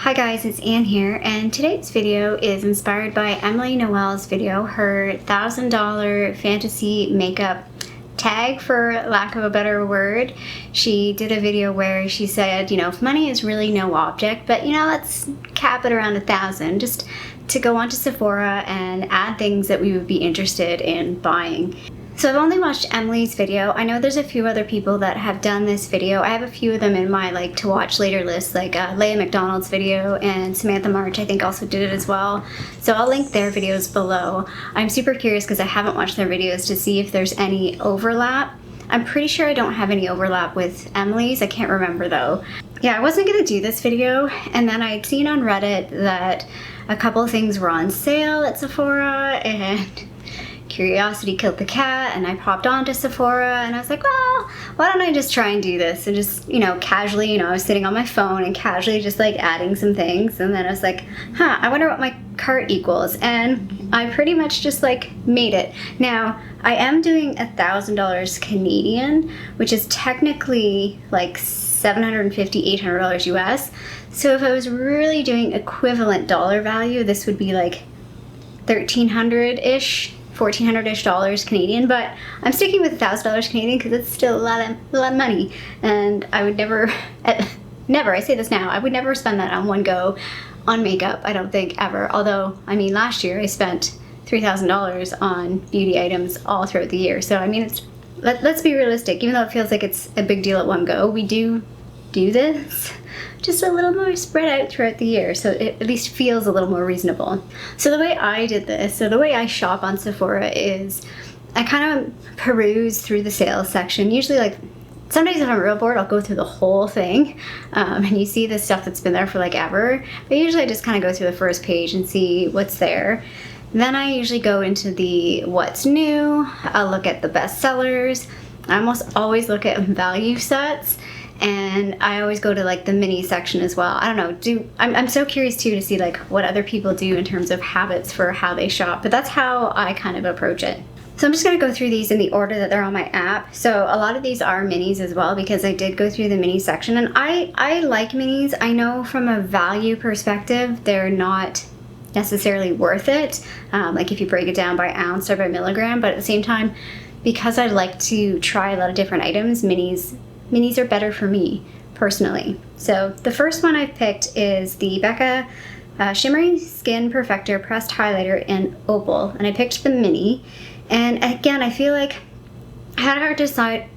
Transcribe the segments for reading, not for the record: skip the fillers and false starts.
Hi guys, it's Anne here, and today's video is inspired by Emily Noel's video, her $1,000 fantasy makeup tag, for lack of a better word. She did a video where she said, if money is really no object, but let's cap it around 1,000 just to go onto Sephora and add things that we would be interested in buying. So I've only watched Emily's video. I know there's a few other people that have done this video. I have a few of them in my to watch later list, like Leah McDonald's video, and Samantha March I think also did it as well. So I'll link their videos below. I'm super curious because I haven't watched their videos to see if there's any overlap. I'm pretty sure I don't have any overlap with Emily's. I can't remember though. Yeah, I wasn't gonna do this video, and then I'd seen on Reddit that a couple of things were on sale at Sephora, and curiosity killed the cat, and I popped onto Sephora and I was like, well, why don't I just try and do this? And just, casually, I was sitting on my phone and casually just adding some things, and then I was like, I wonder what my cart equals, and I pretty much just made it. Now, I am doing $1,000 Canadian, which is technically $750, $800 US. So if I was really doing equivalent dollar value, this would be $1,300-ish. $1,400-ish Canadian, but I'm sticking with $1,000 Canadian because it's still a lot of money, and I would never, I say this now, I would never spend that on one go on makeup, I don't think, ever. Although, last year I spent $3,000 on beauty items all throughout the year. So, let's be realistic. Even though it feels like it's a big deal at one go, we do this just a little more spread out throughout the year, so it at least feels a little more reasonable. So the way I did this, so the way I shop on Sephora is I kind of peruse through the sales section. Usually some days if I'm real bored, I'll go through the whole thing, and you see the stuff that's been there for ever, but usually I just kind of go through the first page and see what's there. Then I usually go into the what's new, I'll look at the best sellers, I almost always look at value sets, and I always go to the mini section as well. I don't know, I'm so curious too to see what other people do in terms of habits for how they shop, but that's how I kind of approach it. So I'm just gonna go through these in the order that they're on my app. So a lot of these are minis as well, because I did go through the mini section, and I like minis. I know from a value perspective, they're not necessarily worth it, if you break it down by ounce or by milligram, but at the same time, because I like to try a lot of different items, minis are better for me, personally. So the first one I've picked is the Becca Shimmery Skin Perfector Pressed Highlighter in Opal, and I picked the mini. And again, I feel like I had a hard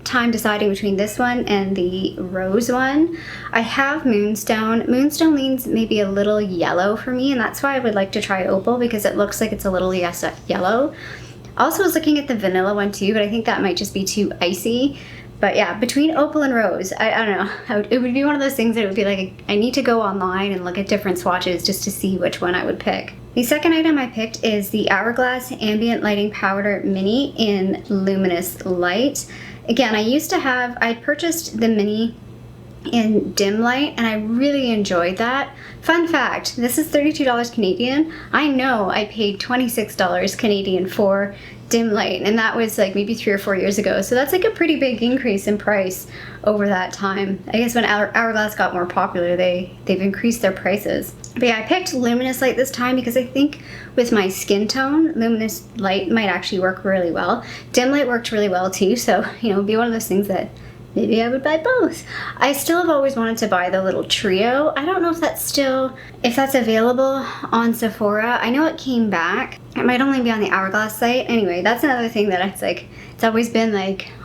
time deciding between this one and the rose one. I have Moonstone. Moonstone leans maybe a little yellow for me, and that's why I would like to try Opal, because it looks like it's a little less yellow. Also was looking at the vanilla one too, but I think that might just be too icy. But yeah, between Opal and Rose, I don't know. It would be one of those things that it would be I need to go online and look at different swatches just to see which one I would pick. The second item I picked is the Hourglass Ambient Lighting Powder Mini in Luminous Light. Again, I purchased the mini in dim light, and I really enjoyed that. Fun fact, this is $32 Canadian. I know I paid $26 Canadian for dim light, and that was maybe 3 or 4 years ago, so that's a pretty big increase in price over that time. I guess when Hourglass got more popular, they've increased their prices. But yeah, I picked Luminous Light this time because I think with my skin tone, Luminous Light might actually work really well. Dim light worked really well too, so it'd be one of those things that maybe I would buy both. I still have always wanted to buy the little trio. I don't know if that's available on Sephora. I know it came back. It might only be on the Hourglass site. Anyway, that's another thing that it's always been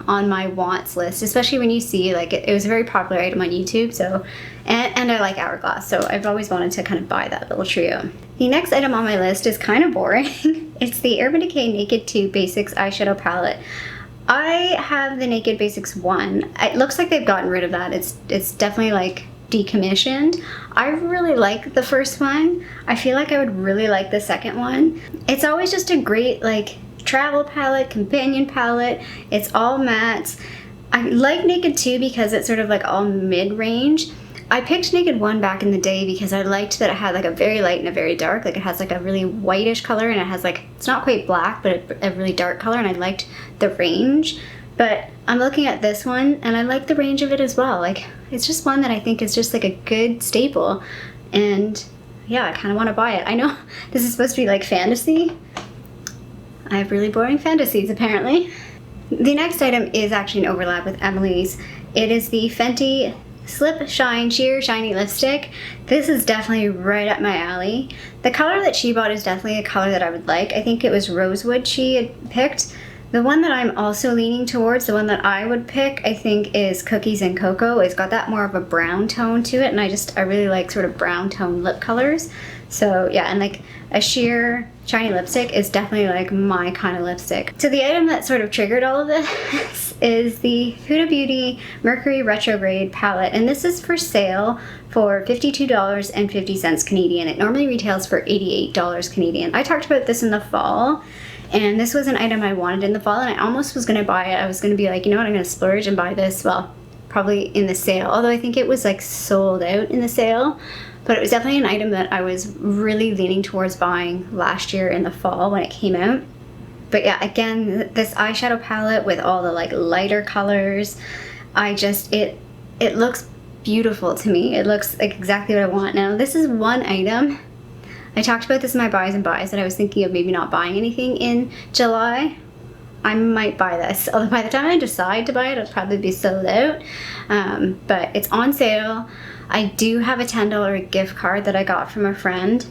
on my wants list, especially when you see it was a very popular item on YouTube. So, and I like Hourglass, so I've always wanted to kind of buy that little trio. The next item on my list is kind of boring. It's the Urban Decay Naked 2 Basics Eyeshadow Palette. I have the Naked Basics 1. It looks like they've gotten rid of that. It's definitely decommissioned. I really like the first one. I feel like I would really like the second one. It's always just a great travel palette, companion palette. It's all mattes. I like Naked 2 because it's sort of all mid-range. I picked Naked 1 back in the day because I liked that it had a very light and a very dark. It has a really whitish color, and it has it's not quite black, but a really dark color, and I liked the range. But I'm looking at this one, and I like the range of it as well. It's just one that I think is just a good staple. and yeah, I kind of want to buy it. I know this is supposed to be like fantasy. I have really boring fantasies apparently. The next item is actually an overlap with Emily's. It is the Fenty Slip Shine Sheer Shiny Lipstick. This is definitely right up my alley. The color that she bought is definitely a color that I would like. I think it was Rosewood she had picked. The one that I'm also leaning towards, the one that I would pick, I think is Cookies and Cocoa. It's got that more of a brown tone to it, and I really like sort of brown tone lip colors. So yeah, and like a sheer shiny lipstick is definitely like my kind of lipstick. So the item that sort of triggered all of this is the Huda Beauty Mercury Retrograde palette, and this is for sale for $52.50 Canadian. It normally retails for $88 Canadian. I talked about this in the fall, and this was an item I wanted in the fall, and I almost was going to buy it. I was going to be like, you know what, I'm going to splurge and buy this, well, probably in the sale, although I think it was like sold out in the sale. But it was definitely an item that I was really leaning towards buying last year in the fall when it came out. But yeah, again, this eyeshadow palette with all the like lighter colors, it looks beautiful to me. It looks like exactly what I want. Now, this is one item. I talked about this in my buys and buys that I was thinking of maybe not buying anything in July. I might buy this, although by the time I decide to buy it, it'll probably be sold out. But it's on sale. I do have a $10 gift card that I got from a friend,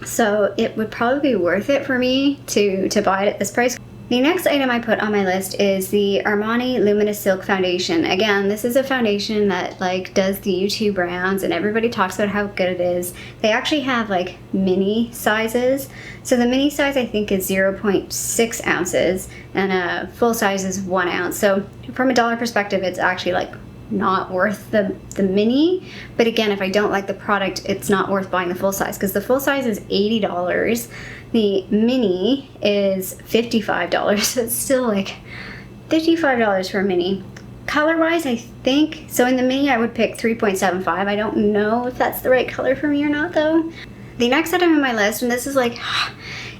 so it would probably be worth it for me to buy it at this price. The next item I put on my list is the Armani Luminous Silk Foundation. Again, this is a foundation that like does the YouTube rounds and everybody talks about how good it is. They actually have like mini sizes. So the mini size I think is 0.6 ounces and a full size is 1 ounce. So from a dollar perspective, it's actually like not worth the mini, but again, if I don't like the product, it's not worth buying the full size, because the full size is $80, the mini is $55, so it's still like $55 for a mini. Color wise, I think so in the mini I would pick 3.75. I don't know if that's the right color for me or not though. The next item on my list, and this is like,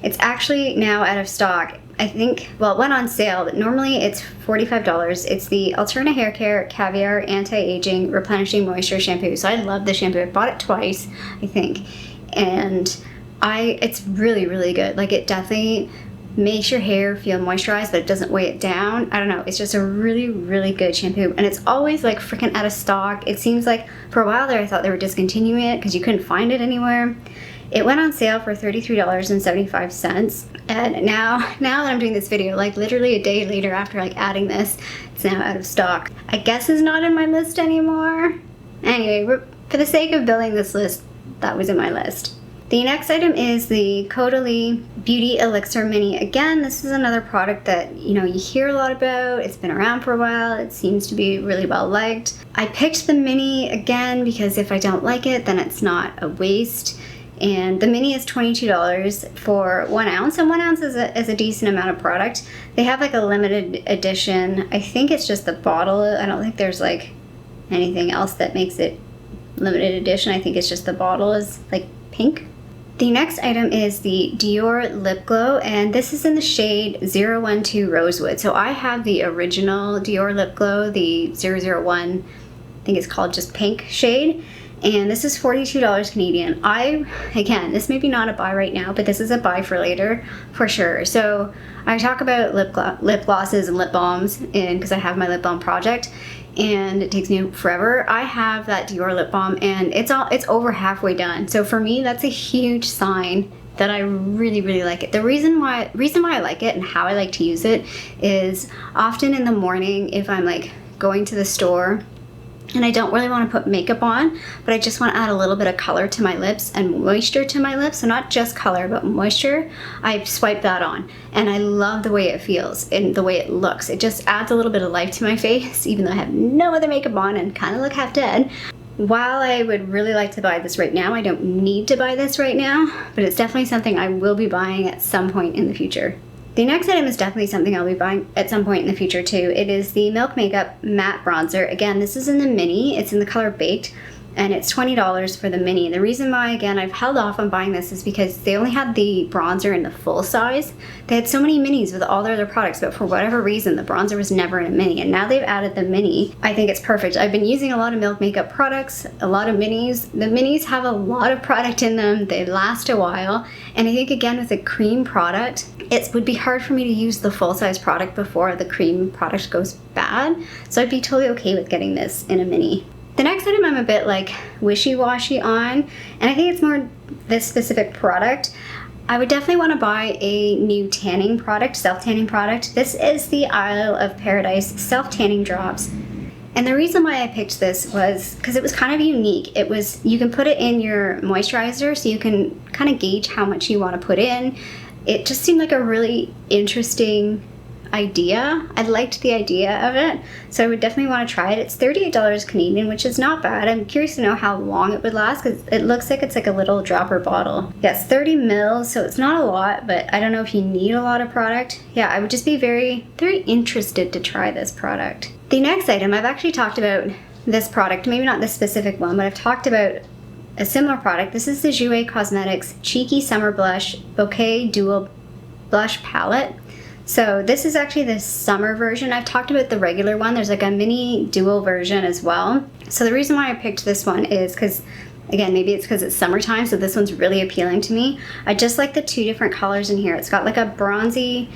it's actually now out of stock. I think, well, it went on sale, but normally it's $45. It's the Alterna Hair Care Caviar Anti-Aging Replenishing Moisture Shampoo. So I love the shampoo. I bought it twice, I think, and it's really, really good. Like, it definitely makes your hair feel moisturized, but it doesn't weigh it down. I don't know. It's just a really, really good shampoo, and it's always like freaking out of stock. It seems like for a while there, I thought they were discontinuing it because you couldn't find it anywhere. It went on sale for $33.75, and now that I'm doing this video, like literally a day later after like adding this, it's now out of stock. I guess it's not in my list anymore. Anyway, for the sake of building this list, that was in my list. The next item is the Caudalie Beauty Elixir Mini. Again, this is another product that, you know, you hear a lot about. It's been around for a while. It seems to be really well liked. I picked the mini again because if I don't like it, then it's not a waste. And the mini is $22 for 1 ounce, and 1 ounce is a decent amount of product. They have like a limited edition. I think it's just the bottle. I don't think there's like anything else that makes it limited edition. I think it's just the bottle is like pink. The next item is the Dior Lip Glow, and this is in the shade 012 Rosewood. So I have the original Dior Lip Glow, the 001, I think it's called just pink shade. And this is $42 Canadian. Again, this may be not a buy right now, but this is a buy for later for sure. So I talk about lip glosses and lip balms because I have my lip balm project and it takes me forever. I have that Dior lip balm and it's over halfway done. So for me, that's a huge sign that I really, really like it. The reason why I like it and how I like to use it is often in the morning if I'm like going to the store and I don't really want to put makeup on, but I just want to add a little bit of color to my lips and moisture to my lips, so not just color, but moisture, I swipe that on. And I love the way it feels and the way it looks. It just adds a little bit of life to my face, even though I have no other makeup on and kind of look half dead. While I would really like to buy this right now, I don't need to buy this right now, but it's definitely something I will be buying at some point in the future. The next item is definitely something I'll be buying at some point in the future too. It is the Milk Makeup Matte Bronzer. Again, this is in the mini. It's in the color Baked. and it's $20 for the mini. The reason why, again, I've held off on buying this is because they only had the bronzer in the full size. They had so many minis with all their other products, but for whatever reason, the bronzer was never in a mini, and now they've added the mini. I think it's perfect. I've been using a lot of Milk Makeup products, a lot of minis. The minis have a lot of product in them. They last a while, and I think, again, with a cream product, it would be hard for me to use the full-size product before the cream product goes bad, so I'd be totally okay with getting this in a mini. The next item I'm a bit like wishy-washy on, and I think it's more this specific product. I would definitely want to buy a new tanning product, self-tanning product. This is the Isle of Paradise self-tanning drops. And the reason why I picked this was because it was kind of unique. It was, you can put it in your moisturizer, so you can kind of gauge how much you want to put in. It just seemed like a really interesting idea. I liked the idea of it, so I would definitely want to try it. It's $38 Canadian, which is not bad. I'm curious to know how long it would last because it looks like it's like a little dropper bottle. Yes, 30 mils, so it's not a lot, but I don't know if you need a lot of product. Yeah, I would just be very, very interested to try this product. The next item, I've actually talked about this product, maybe not this specific one, but I've talked about a similar product. This is the Jouer Cosmetics Cheeky Summer Blush Bouquet Dual Blush Palette. So this is actually the summer version. I've talked about the regular one. There's like a mini dual version as well. So the reason why I picked this one is because, again, maybe it's because it's summertime, so this one's really appealing to me. I just like the two different colors in here. It's got like a bronzy,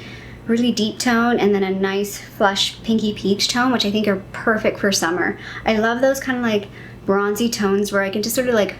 really deep tone, and then a nice flush pinky peach tone, which I think are perfect for summer. I love those kind of like bronzy tones where I can just sort of like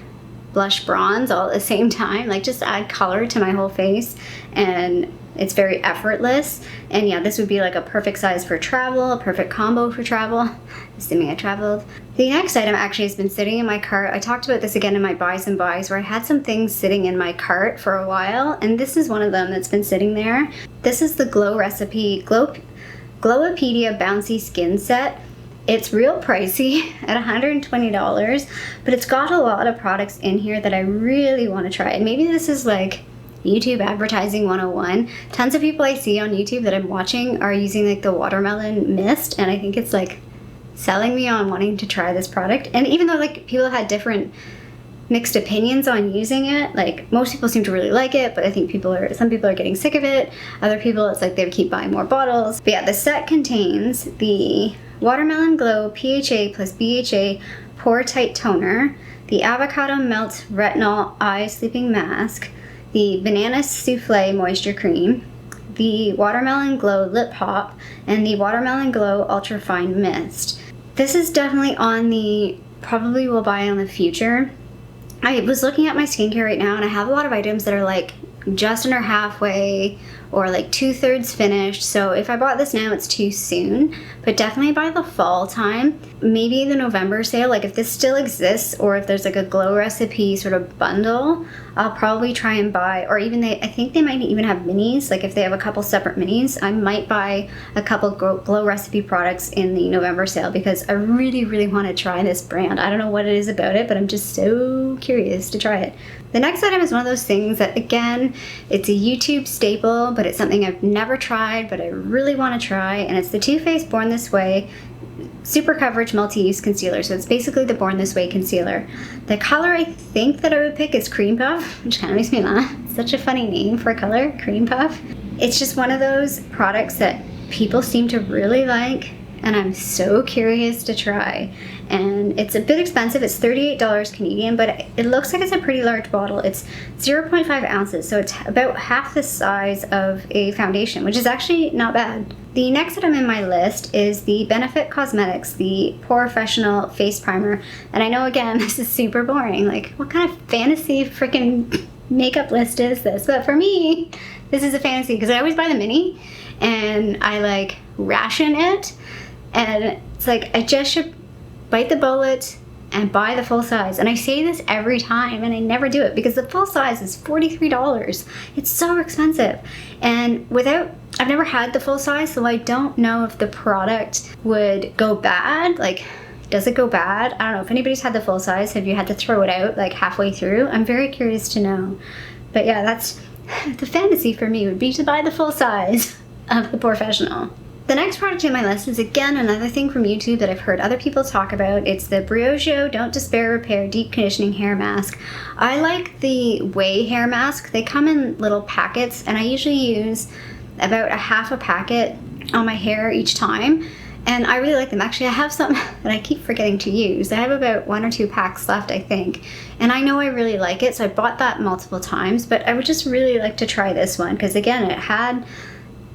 blush bronze all at the same time, like just add color to my whole face, and it's very effortless. And yeah, this would be like a perfect size for travel, a perfect combo for travel, assuming I traveled. The next item actually has been sitting in my cart. I talked about this again in my buys and buys, where I had some things sitting in my cart for a while, and this is one of them that's been sitting there. This is the Glow Recipe Glowopedia Bouncy Skin Set. It's real pricey at $120, but it's got a lot of products in here that I really want to try. And maybe this is like YouTube advertising 101. Tons of people I see on YouTube that I'm watching are using like the watermelon mist, and I think it's like selling me on wanting to try this product. And even though like people have had different mixed opinions on using it, like most people seem to really like it, but I think some people are getting sick of it. Other people, it's like they would keep buying more bottles. But yeah, the set contains the Watermelon Glow PHA plus BHA Pore Tight Toner, the Avocado Melt Retinol Eye Sleeping Mask, the Banana Souffle Moisture Cream, the Watermelon Glow Lip Pop, and the Watermelon Glow Ultra Fine Mist. This is definitely on the probably will buy in the future. I was looking at my skincare right now, and I have a lot of items that are like just under halfway or like 2/3 finished. So if I bought this now, it's too soon, but definitely by the fall time, maybe the November sale, like if this still exists, or if there's like a Glow Recipe sort of bundle, I'll probably try and buy, or even I think they might even have minis. Like if they have a couple separate minis, I might buy a couple Glow Recipe products in the November sale, because I really, really want to try this brand. I don't know what it is about it, but I'm just so curious to try it. The next item is one of those things that, again, it's a YouTube staple, but it's something I've never tried, but I really want to try, and it's the Too Faced Born This Way Super Coverage Multi-Use Concealer. So it's basically the Born This Way concealer. The color I think that I would pick is Cream Puff, which kind of makes me laugh. It's such a funny name for a color, Cream Puff. It's just one of those products that people seem to really like, and I'm so curious to try. And it's a bit expensive. It's $38 Canadian, but it looks like it's a pretty large bottle. It's 0.5 ounces, so it's about half the size of a foundation, which is actually not bad. The next item in my list is the Benefit Cosmetics, the Professional Face Primer. And I know, again, this is super boring. Like, what kind of fantasy freaking makeup list is this? But for me, this is a fantasy, because I always buy the mini, and I like ration it, and it's like I just should bite the bullet and buy the full size. And I say this every time, and I never do it, because the full size is $43. It's so expensive. And I've never had the full size, so I don't know if the product would go bad. Like, does it go bad? I don't know. If anybody's had the full size, have you had to throw it out like halfway through? I'm very curious to know. But yeah, that's the fantasy for me, would be to buy the full size of the Professional. The next product in my list is again another thing from YouTube that I've heard other people talk about. It's the Briogeo Don't Despair Repair Deep Conditioning Hair Mask. I like the Way hair mask. They come in little packets, and I usually use about a half a packet on my hair each time. And I really like them. Actually, I have some that I keep forgetting to use. I have about 1 or 2 packs left, I think. And I know I really like it, so I bought that multiple times. But I would just really like to try this one, because again, it had,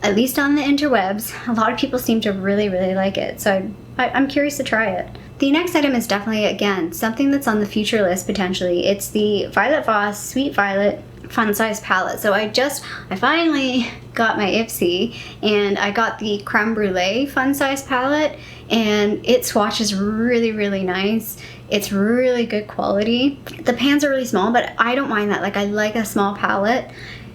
at least on the interwebs, a lot of people seem to really, really like it. So I'm curious to try it. The next item is definitely, again, something that's on the future list potentially. It's the Violet Voss Sweet Violet Fun Size Palette. So I finally got my Ipsy, and I got the Creme Brulee Fun Size Palette, and it swatches really, really nice. It's really good quality. The pans are really small, but I don't mind that. Like, I like a small palette.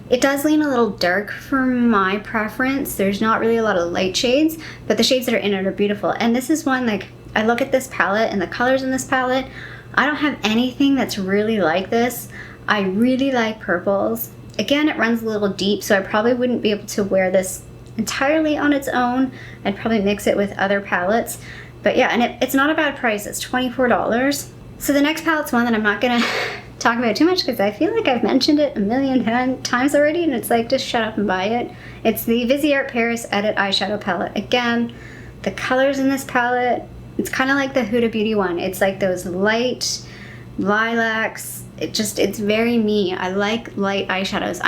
It does lean a little dark for my preference. There's not really a lot of light shades, but the shades that are in it are beautiful. And this is one, like, I look at this palette and the colors in this palette, I don't have anything that's really like this. I really like purples. Again, it runs a little deep, so I probably wouldn't be able to wear this entirely on its own. I'd probably mix it with other palettes. But yeah, and it's not a bad price. It's $24. So the next palette's one that I'm not gonna talk about too much, because I feel like I've mentioned it a million times already, and it's like, just shut up and buy it. It's the Viseart Paris Edit Eyeshadow Palette. Again, the colors in this palette, it's kind of like the Huda Beauty one. It's like those light lilacs. It's very me. I like light eyeshadows.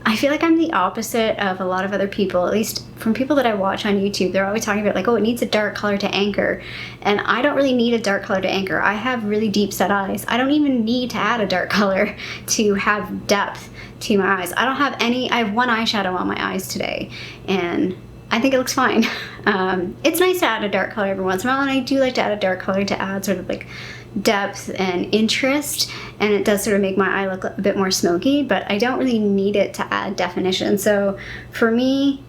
I feel like I'm the opposite of a lot of other people, at least from people that I watch on YouTube. They're always talking about, like, oh, it needs a dark color to anchor. And I don't really need a dark color to anchor. I have really deep set eyes. I don't even need to add a dark color to have depth to my eyes. I have one eyeshadow on my eyes today, and I think it looks fine. It's nice to add a dark color every once in a while, and I do like to add a dark color to add sort of like depth and interest, and it does sort of make my eye look a bit more smoky, but I don't really need it to add definition. So for me,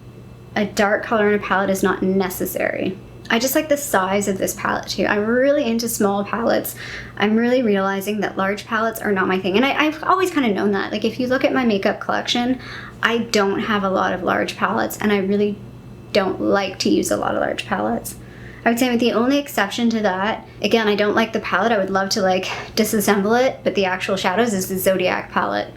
a dark color in a palette is not necessary. I just like the size of this palette too. I'm really into small palettes. I'm really realizing that large palettes are not my thing, and I've always kind of known that. Like, if you look at my makeup collection, I don't have a lot of large palettes, and I really don't like to use a lot of large palettes. I would say with the only exception to that, again, I don't like the palette. I would love to like disassemble it, but the actual shadows is the Zodiac palette.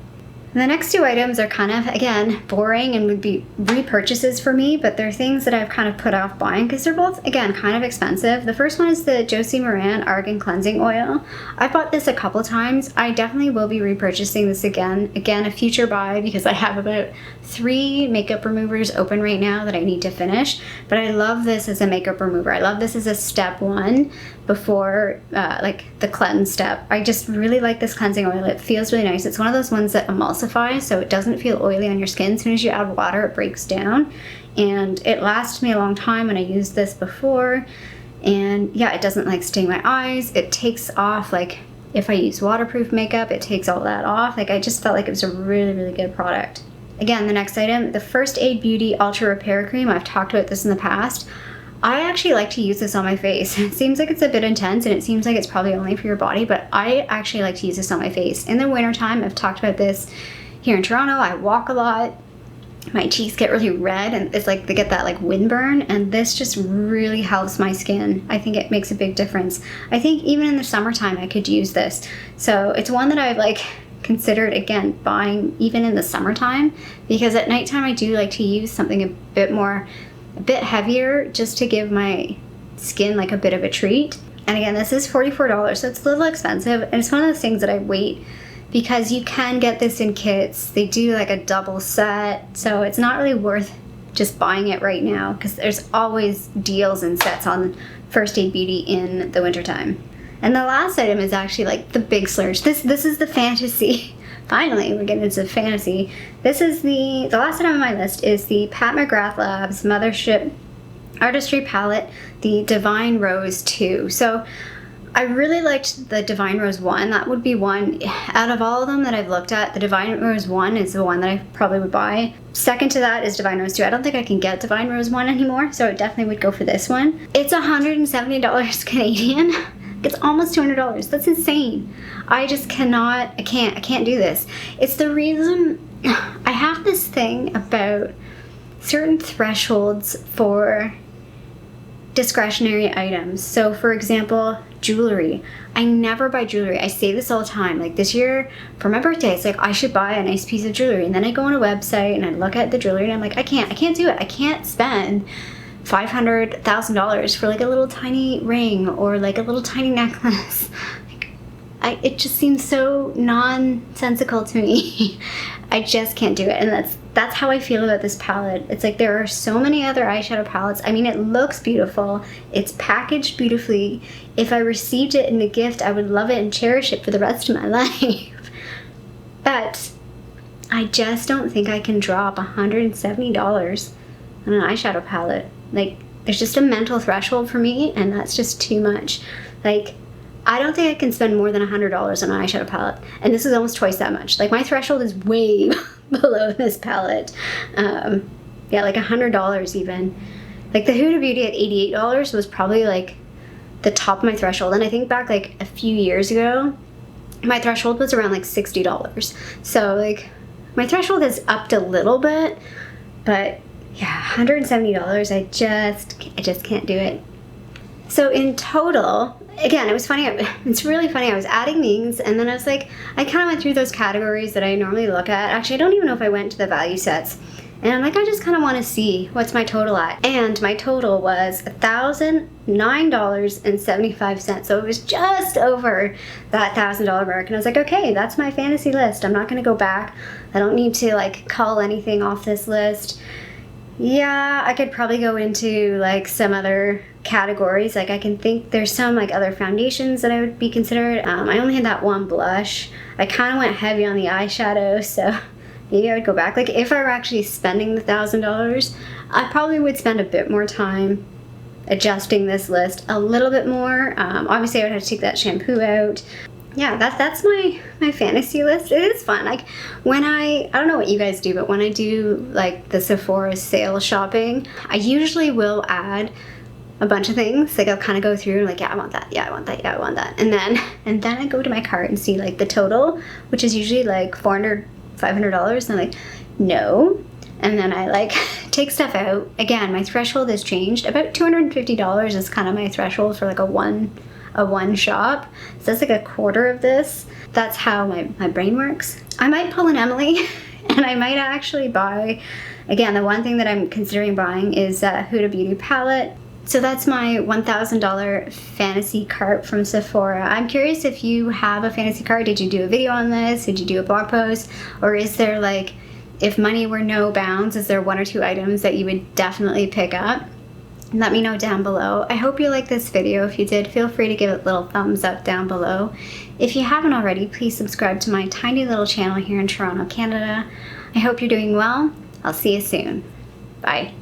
And the next two items are kind of, again, boring and would be repurchases for me, but they're things that I've kind of put off buying because they're both, again, kind of expensive. The first one is the Josie Maran Argan Cleansing Oil. I've bought this a couple times. I definitely will be repurchasing this again. Again, a future buy, because I have about 3 makeup removers open right now that I need to finish. But I love this as a makeup remover. I love this as a step one before like the cleanse step. I just really like this cleansing oil. It feels really nice. It's one of those ones that emulsifies, so it doesn't feel oily on your skin. As soon as you add water, it breaks down, and it lasts me a long time. And I used this before, and yeah, it doesn't like sting my eyes. It takes off, like if I use waterproof makeup, it takes all that off. Like, I just felt like it was a really, really good product. Again, the next item, the First Aid Beauty Ultra Repair Cream. I've talked about this in the past. I actually like to use this on my face. It seems like it's a bit intense, and it seems like it's probably only for your body, but I actually like to use this on my face. In the wintertime, I've talked about this here in Toronto. I walk a lot. My cheeks get really red, and it's like they get that like windburn, and this just really helps my skin. I think it makes a big difference. I think even in the summertime I could use this. So it's one that I've like considered, again, buying even in the summertime, because at nighttime I do like to use something a bit heavier, just to give my skin like a bit of a treat. And again, this is $44, so it's a little expensive, and it's one of those things that I wait, because you can get this in kits. They do like a double set, so it's not really worth just buying it right now, because there's always deals and sets on First Aid Beauty in the wintertime. And the last item is actually like the big splurge. This is the fantasy. Finally, we're getting into fantasy. This is the last item on my list is the Pat McGrath Labs Mothership Artistry Palette, the Divine Rose 2. So I really liked the Divine Rose 1. That would be one, out of all of them that I've looked at, the Divine Rose 1 is the one that I probably would buy. Second to that is Divine Rose 2. I don't think I can get Divine Rose 1 anymore, so I definitely would go for this one. It's $170 Canadian. It's almost $200. That's insane. I just cannot, I can't do this. It's the reason, I have this thing about certain thresholds for discretionary items. So for example, jewelry. I never buy jewelry. I say this all the time. Like this year for my birthday, it's like I should buy a nice piece of jewelry, and then I go on a website and I look at the jewelry and I'm like, I can't do it. I can't spend $500,000 for like a little tiny ring or like a little tiny necklace. It just seems so nonsensical to me. I just can't do it, and that's how I feel about this palette. It's like there are so many other eyeshadow palettes. I mean, it looks beautiful. It's packaged beautifully. If I received it in a gift, I would love it and cherish it for the rest of my life. But I just don't think I can drop $170 on an eyeshadow palette. Like, there's just a mental threshold for me, and that's just too much. Like, I don't think I can spend more than $100 on an eyeshadow palette, and this is almost twice that much. Like, my threshold is way below this palette. Yeah, like $100 even. Like, the Huda Beauty at $88 was probably like the top of my threshold, and I think back like a few years ago, my threshold was around like $60. So like, my threshold has upped a little bit, but yeah, $170, I just can't do it. So in total, again, it was funny. It's really funny. I was adding things, and then I was like, I kind of went through those categories that I normally look at. Actually, I don't even know if I went to the value sets. And I'm like, I just kind of want to see what's my total at. And my total was $1,009.75. So it was just over that $1,000 mark. And I was like, okay, that's my fantasy list. I'm not going to go back. I don't need to like cull anything off this list. Yeah, I could probably go into like some other categories. Like, I can think there's some like other foundations that I would be considered. I only had that one blush. I kind of went heavy on the eyeshadow, so maybe I would go back. Like, if I were actually spending the $1,000, I probably would spend a bit more time adjusting this list a little bit more. Obviously, I would have to take that shampoo out. Yeah, that's my fantasy list. It is fun. Like, when I don't know what you guys do, but when I do like the Sephora sale shopping, I usually will add a bunch of things. Like, I'll kind of go through like, yeah, I want that, yeah, I want that, yeah, I want that, and then I go to my cart and see like the total, which is usually like $400, $500, and I'm like, no. And then I like take stuff out. Again, my threshold has changed. About $250 is kind of my threshold for like a one shop. So that's like a quarter of this. That's how my brain works. I might pull an Emily and I might actually buy, again, the one thing that I'm considering buying is a Huda Beauty palette. So that's my $1,000 fantasy cart from Sephora. I'm curious if you have a fantasy cart. Did you do a video on this? Did you do a blog post? Or is there like, if money were no bounds, is there one or two items that you would definitely pick up? Let me know down below. I hope you liked this video. If you did, feel free to give it a little thumbs up down below. If you haven't already, please subscribe to my tiny little channel here in Toronto, Canada. I hope you're doing well. I'll see you soon. Bye.